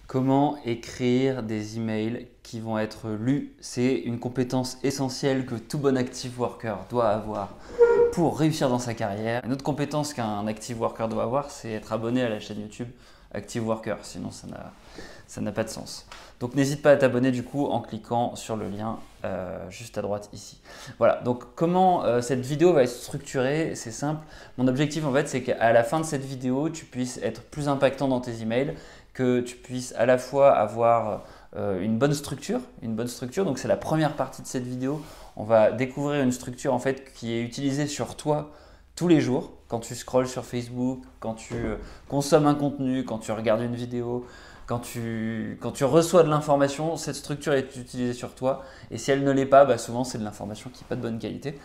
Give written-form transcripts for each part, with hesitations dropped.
Comment écrire des emails qui vont être lus? C'est une compétence essentielle que tout bon active worker doit avoir pour réussir dans sa carrière. Une autre compétence qu'un active worker doit avoir, c'est être abonné à la chaîne YouTube Active Worker, sinon ça n'a pas de sens. Donc n'hésite pas à t'abonner du coup en cliquant sur le lien juste à droite ici. Voilà, donc comment cette vidéo va être structurée, c'est simple. Mon objectif en fait, c'est qu'à la fin de cette vidéo, tu puisses être plus impactant dans tes emails, que tu puisses à la fois avoir une bonne structure. Donc c'est la première partie de cette vidéo. On va découvrir une structure en fait qui est utilisée sur toi tous les jours, quand tu scrolles sur Facebook, quand tu consommes un contenu, quand tu regardes une vidéo, quand tu reçois de l'information, cette structure est utilisée sur toi. Et si elle ne l'est pas, souvent c'est de l'information qui n'est pas de bonne qualité.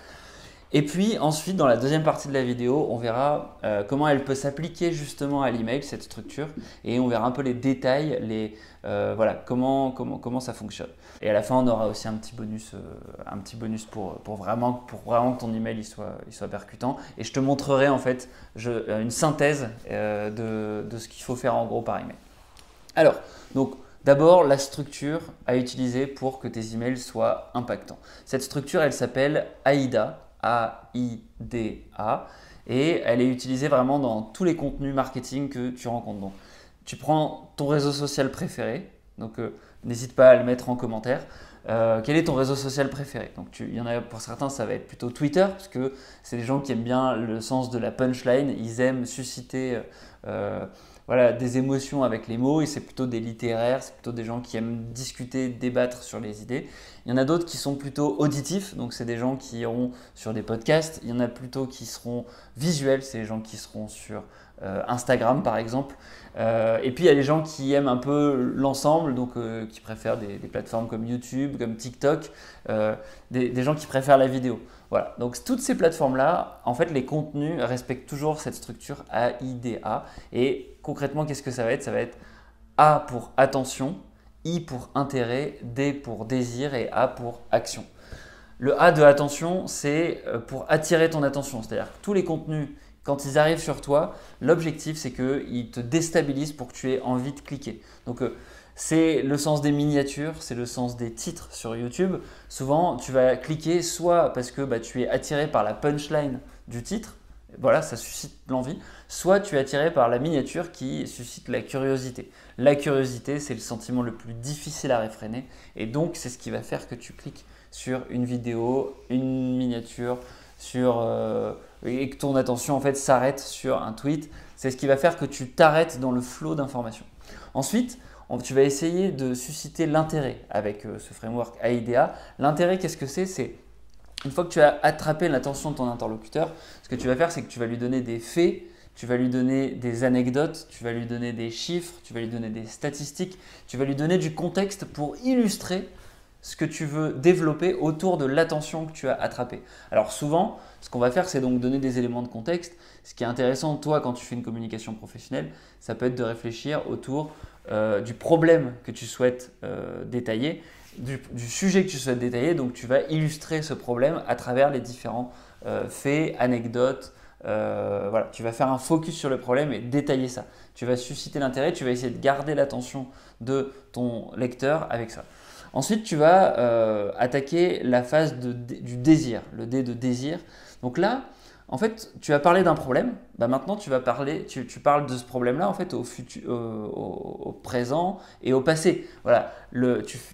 Et puis ensuite, dans la deuxième partie de la vidéo, on verra comment elle peut s'appliquer justement à l'email, cette structure, et on verra un peu les détails, voilà, comment ça fonctionne. Et à la fin, on aura aussi un petit bonus pour vraiment que ton email il soit percutant. Et je te montrerai en fait une synthèse de ce qu'il faut faire en gros par email. Alors, donc d'abord, la structure à utiliser pour que tes emails soient impactants. Cette structure, elle s'appelle AIDA. A-I-D-A, et elle est utilisée vraiment dans tous les contenus marketing que tu rencontres. Donc, tu prends ton réseau social préféré, donc n'hésite pas à le mettre en commentaire. Quel est ton réseau social préféré? Donc, il y en a pour certains, ça va être plutôt Twitter, parce que c'est des gens qui aiment bien le sens de la punchline, ils aiment susciter voilà, des émotions avec les mots, et c'est plutôt des littéraires, c'est plutôt des gens qui aiment discuter, débattre sur les idées. Il y en a d'autres qui sont plutôt auditifs, donc c'est des gens qui iront sur des podcasts. Il y en a plutôt qui seront visuels, c'est les gens qui seront sur Instagram par exemple. Et puis il y a les gens qui aiment un peu l'ensemble, donc qui préfèrent des plateformes comme YouTube, comme TikTok, des gens qui préfèrent la vidéo. Voilà, donc toutes ces plateformes-là, en fait, les contenus respectent toujours cette structure AIDA. Et concrètement, qu'est-ce que ça va être? Ça va être A pour attention, I pour intérêt, D pour désir et A pour action. Le A de attention, c'est pour attirer ton attention. C'est-à-dire que tous les contenus, quand ils arrivent sur toi, l'objectif, c'est qu'ils te déstabilisent pour que tu aies envie de cliquer. Donc, c'est le sens des miniatures, c'est le sens des titres sur YouTube. Souvent, tu vas cliquer soit parce que tu es attiré par la punchline du titre, voilà, ça suscite l'envie, soit tu es attiré par la miniature qui suscite la curiosité. La curiosité, c'est le sentiment le plus difficile à réfréner et donc c'est ce qui va faire que tu cliques sur une vidéo, une miniature, et que ton attention en fait s'arrête sur un tweet. C'est ce qui va faire que tu t'arrêtes dans le flot d'informations. Ensuite, tu vas essayer de susciter l'intérêt avec ce framework AIDA. L'intérêt, qu'est-ce que c'est? C'est une fois que tu as attrapé l'attention de ton interlocuteur, ce que tu vas faire, c'est que tu vas lui donner des faits, tu vas lui donner des anecdotes, tu vas lui donner des chiffres, tu vas lui donner des statistiques, tu vas lui donner du contexte pour illustrer ce que tu veux développer autour de l'attention que tu as attrapée. Alors souvent, ce qu'on va faire, c'est donc donner des éléments de contexte. Ce qui est intéressant, toi, quand tu fais une communication professionnelle, ça peut être de réfléchir autour du problème que tu souhaites détailler, du sujet que tu souhaites détailler. Donc, tu vas illustrer ce problème à travers les différents faits, anecdotes. Voilà, tu vas faire un focus sur le problème et détailler ça. Tu vas susciter l'intérêt, tu vas essayer de garder l'attention de ton lecteur avec ça. Ensuite, tu vas attaquer la phase du désir, le D de désir. Donc là, en fait, tu as parlé d'un problème. Maintenant, tu parles de ce problème-là en fait au présent et au passé. Voilà,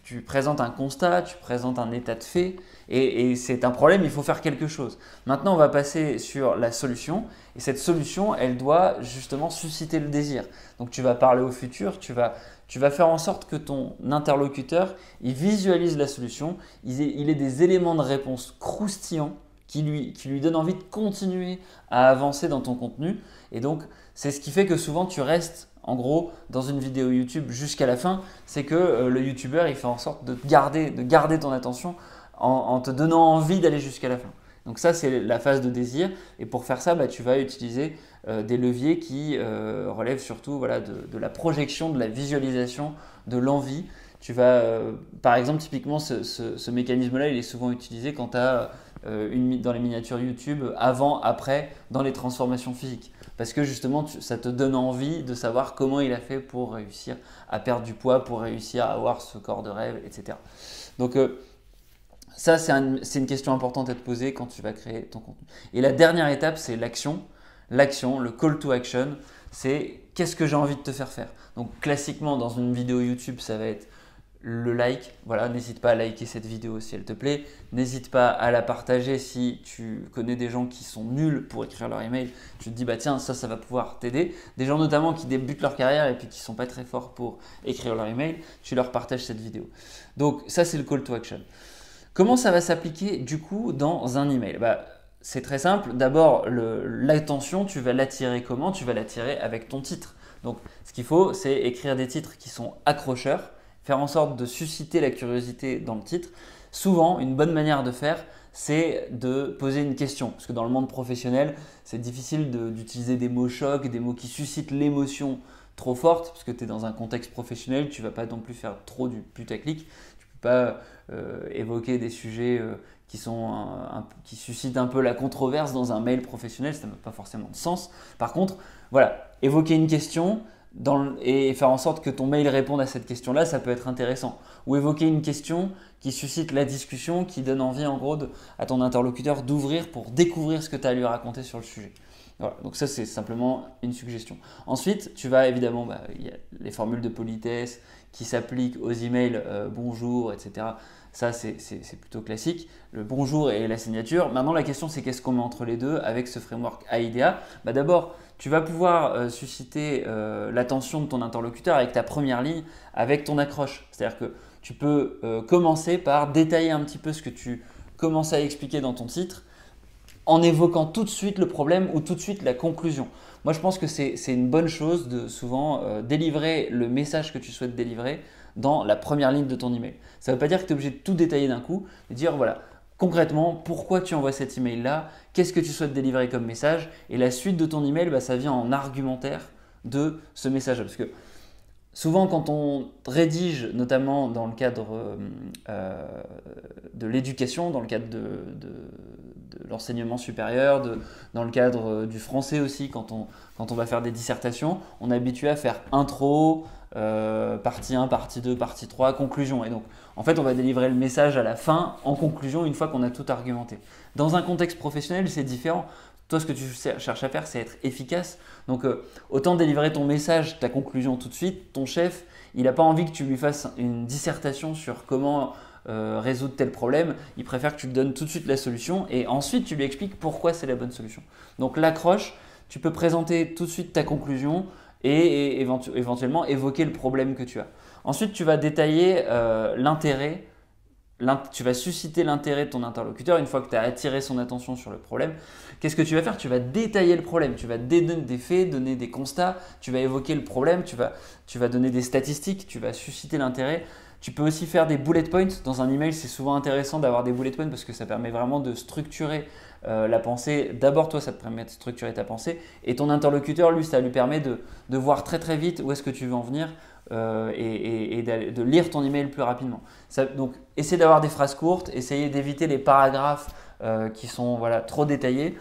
tu présentes un constat, tu présentes un état de fait et c'est un problème, il faut faire quelque chose. Maintenant, on va passer sur la solution et cette solution, elle doit justement susciter le désir. Donc, tu vas parler au futur, tu vas faire en sorte que ton interlocuteur, il visualise la solution, il ait des éléments de réponse croustillants qui lui donne envie de continuer à avancer dans ton contenu. Et donc, c'est ce qui fait que souvent, tu restes en gros dans une vidéo YouTube jusqu'à la fin. C'est que le YouTuber, il fait en sorte de garder ton attention en te donnant envie d'aller jusqu'à la fin. Donc ça, c'est la phase de désir. Et pour faire ça, tu vas utiliser des leviers qui relèvent surtout voilà, de la projection, de la visualisation, de l'envie. Tu vas, par exemple, typiquement, ce mécanisme-là, il est souvent utilisé quand tu as dans les miniatures YouTube, avant, après, dans les transformations physiques. parce que justement ça te donne envie de savoir comment il a fait pour réussir à perdre du poids, pour réussir à avoir ce corps de rêve, etc. Donc ça, c'est une question importante à te poser quand tu vas créer ton contenu. Et la dernière étape, c'est l'action. L'action, le call to action, c'est qu'est-ce que j'ai envie de te faire faire. Donc classiquement, dans une vidéo YouTube, ça va être le like. Voilà, n'hésite pas à liker cette vidéo si elle te plaît. N'hésite pas à la partager si tu connais des gens qui sont nuls pour écrire leur email. Tu te dis, bah tiens, ça va pouvoir t'aider. Des gens notamment qui débutent leur carrière et puis qui ne sont pas très forts pour écrire leur email, tu leur partages cette vidéo. Donc ça, c'est le call to action. Comment ça va s'appliquer du coup dans un email? C'est très simple. D'abord, l'attention, tu vas l'attirer comment? Tu vas l'attirer avec ton titre. Donc, ce qu'il faut, c'est écrire des titres qui sont accrocheurs, faire en sorte de susciter la curiosité dans le titre. Souvent, une bonne manière de faire, c'est de poser une question. Parce que dans le monde professionnel, c'est difficile d'utiliser des mots chocs, des mots qui suscitent l'émotion trop forte, parce que tu es dans un contexte professionnel, tu ne vas pas non plus faire trop du putaclic. Tu ne peux pas évoquer des sujets qui suscitent un peu la controverse dans un mail professionnel, ça n'a pas forcément de sens. Par contre, voilà, évoquer une question et faire en sorte que ton mail réponde à cette question-là, ça peut être intéressant. Ou évoquer une question qui suscite la discussion, qui donne envie en gros à ton interlocuteur d'ouvrir pour découvrir ce que tu as à lui raconter sur le sujet. Voilà, donc ça c'est simplement une suggestion. Ensuite, tu vas évidemment, il y a les formules de politesse qui s'appliquent aux emails bonjour, etc. Ça c'est plutôt classique, le bonjour et la signature. Maintenant la question c'est qu'est-ce qu'on met entre les deux avec ce framework AIDA? D'abord, tu vas pouvoir susciter l'attention de ton interlocuteur avec ta première ligne, avec ton accroche. C'est-à-dire que tu peux commencer par détailler un petit peu ce que tu commences à expliquer dans ton titre, en évoquant tout de suite le problème ou tout de suite la conclusion. Moi, je pense que c'est une bonne chose de souvent délivrer le message que tu souhaites délivrer dans la première ligne de ton email. Ça ne veut pas dire que tu es obligé de tout détailler d'un coup, mais dire voilà, concrètement, pourquoi tu envoies cet email-là, qu'est-ce que tu souhaites délivrer comme message, et la suite de ton email, ça vient en argumentaire de ce message-là. Parce que souvent, quand on rédige, notamment dans le cadre de l'éducation, dans le cadre de l'enseignement supérieur, dans le cadre du français aussi, quand on va faire des dissertations, on est habitué à faire intro, partie 1, partie 2, partie 3, conclusion. Et donc, en fait, on va délivrer le message à la fin, en conclusion, une fois qu'on a tout argumenté. Dans un contexte professionnel, c'est différent. Toi, ce que tu cherches à faire, c'est être efficace. Donc, autant délivrer ton message, ta conclusion tout de suite. Ton chef, il n'a pas envie que tu lui fasses une dissertation sur comment résoudre tel problème. Il préfère que tu lui donnes tout de suite la solution et ensuite, tu lui expliques pourquoi c'est la bonne solution. Donc, l'accroche, tu peux présenter tout de suite ta conclusion et éventuellement évoquer le problème que tu as. Ensuite, tu vas détailler l'intérêt. Tu vas susciter l'intérêt de ton interlocuteur une fois que tu as attiré son attention sur le problème. Qu'est-ce que tu vas faire? Tu vas détailler le problème, tu vas donner des faits, donner des constats, tu vas évoquer le problème, tu vas donner des statistiques, tu vas susciter l'intérêt. Tu peux aussi faire des bullet points. Dans un email, c'est souvent intéressant d'avoir des bullet points parce que ça permet vraiment de structurer la pensée. D'abord, toi, ça te permet de structurer ta pensée et ton interlocuteur, lui, ça lui permet de voir très très vite où est-ce que tu veux en venir et de lire ton email plus rapidement. Donc, essayer d'avoir des phrases courtes, essayer d'éviter les paragraphes qui sont trop détaillés.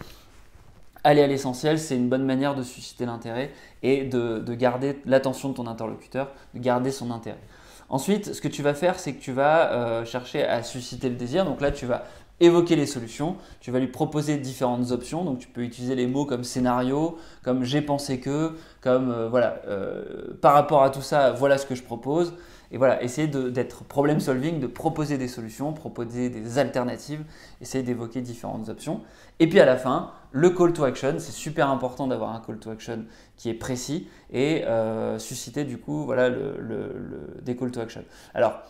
Aller à l'essentiel, c'est une bonne manière de susciter l'intérêt et de garder l'attention de ton interlocuteur, de garder son intérêt. Ensuite, ce que tu vas faire, c'est que tu vas chercher à susciter le désir. Donc là, tu vas évoquer les solutions, tu vas lui proposer différentes options. Donc tu peux utiliser les mots comme scénario, comme j'ai pensé que, comme par rapport à tout ça, voilà ce que je propose. Et voilà, essayer d'être problem solving, de proposer des solutions, proposer des alternatives, essayer d'évoquer différentes options. Et puis à la fin, le call to action, c'est super important d'avoir un call to action qui est précis et susciter du coup des call to action. Alors,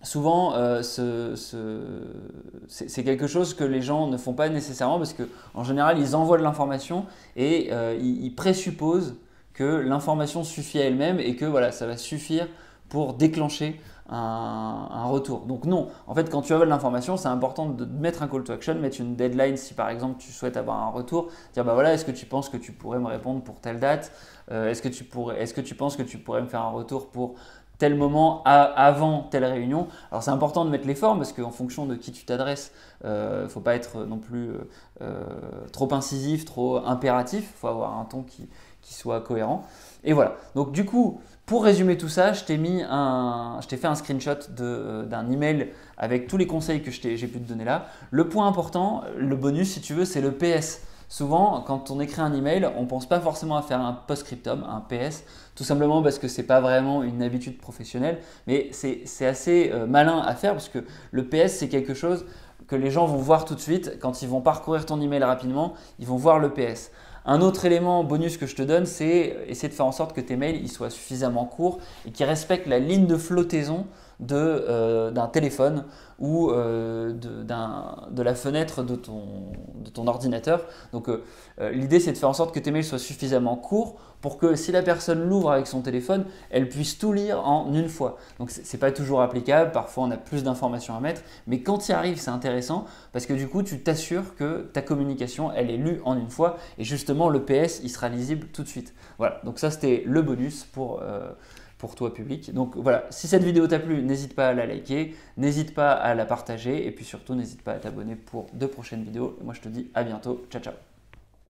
souvent, c'est quelque chose que les gens ne font pas nécessairement parce qu'en général, ils envoient de l'information et ils présupposent que l'information suffit à elle-même et que ça va suffire pour déclencher un retour. Donc non, en fait quand tu as de l'information, c'est important de mettre un call to action, mettre une deadline si par exemple tu souhaites avoir un retour, dire est-ce que tu penses que tu pourrais me répondre pour telle date, est-ce que tu penses que tu pourrais me faire un retour pour tel moment avant telle réunion. Alors c'est important de mettre les formes parce qu'en fonction de qui tu t'adresses, il ne faut pas être non plus trop incisif, trop impératif. Il faut avoir un ton qui soit cohérent. Et voilà. Donc du coup, pour résumer tout ça, je t'ai fait un screenshot d'un email avec tous les conseils que j'ai pu te donner là. Le point important, le bonus si tu veux, c'est le PS. Souvent, quand on écrit un email, on ne pense pas forcément à faire un post-scriptum, un PS, tout simplement parce que ce n'est pas vraiment une habitude professionnelle, mais c'est assez malin à faire parce que le PS, c'est quelque chose que les gens vont voir tout de suite. Quand ils vont parcourir ton email rapidement, ils vont voir le PS. Un autre élément bonus que je te donne, c'est essayer de faire en sorte que tes mails ils soient suffisamment courts et qu'ils respectent la ligne de flottaison d'un téléphone ou de la fenêtre de ton ordinateur. Donc l'idée c'est de faire en sorte que tes mails soient suffisamment courts pour que si la personne l'ouvre avec son téléphone, elle puisse tout lire en une fois. Donc ce n'est pas toujours applicable, parfois on a plus d'informations à mettre, mais quand tu y arrives c'est intéressant parce que du coup tu t'assures que ta communication elle est lue en une fois et justement le PS il sera lisible tout de suite. Voilà, donc ça c'était le bonus pour toi public. Donc voilà, si cette vidéo t'a plu, n'hésite pas à la liker, n'hésite pas à la partager et puis surtout n'hésite pas à t'abonner pour de prochaines vidéos. Moi je te dis à bientôt, ciao ciao.